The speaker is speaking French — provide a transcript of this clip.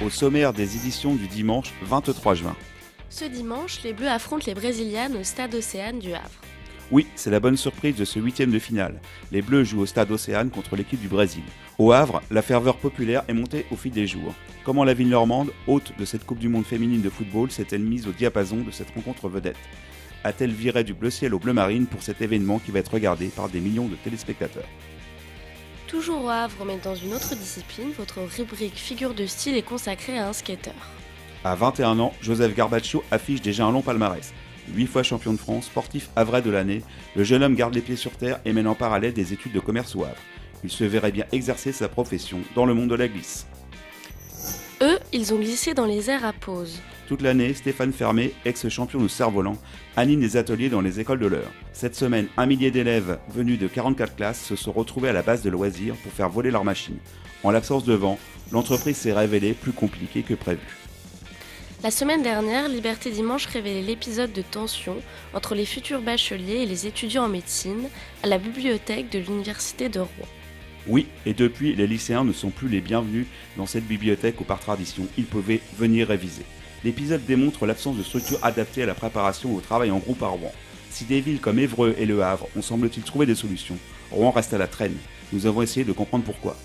Au sommaire des éditions du dimanche 23 juin. Ce dimanche, les Bleus affrontent les Brésiliennes au Stade Océane du Havre. Oui, c'est la bonne surprise de ce huitième de finale. Les Bleus jouent au Stade Océane contre l'équipe du Brésil. Au Havre, la ferveur populaire est montée au fil des jours. Comment la ville normande, hôte de cette Coupe du Monde féminine de football, s'est-elle mise au diapason de cette rencontre vedette? A-t-elle viré du bleu ciel au bleu marine pour cet événement qui va être regardé par des millions de téléspectateurs? Toujours au Havre, mais dans une autre discipline, votre rubrique figure de style est consacrée à un skateur. À 21 ans, Joseph Garbaccio affiche déjà un long palmarès. 8 fois champion de France, sportif havrais de l'année, le jeune homme garde les pieds sur terre et mène en parallèle des études de commerce au Havre. Il se verrait bien exercer sa profession dans le monde de la glisse. Eux, ils ont glissé dans les airs à pause. Toute l'année, Stéphane Fermé, ex-champion de cerf-volant, anime des ateliers dans les écoles de l'Eure. Cette semaine, 1 millier d'élèves venus de 44 classes se sont retrouvés à la base de loisirs pour faire voler leurs machines. En l'absence de vent, l'entreprise s'est révélée plus compliquée que prévu. La semaine dernière, Liberté Dimanche révélait l'épisode de tension entre les futurs bacheliers et les étudiants en médecine à la bibliothèque de l'université de Rouen. Oui, et depuis, les lycéens ne sont plus les bienvenus dans cette bibliothèque où par tradition, ils pouvaient venir réviser. L'épisode démontre l'absence de structure adaptée à la préparation au travail en groupe à Rouen. Si des villes comme Évreux et Le Havre ont semble-t-il trouvé des solutions, Rouen reste à la traîne. Nous avons essayé de comprendre pourquoi.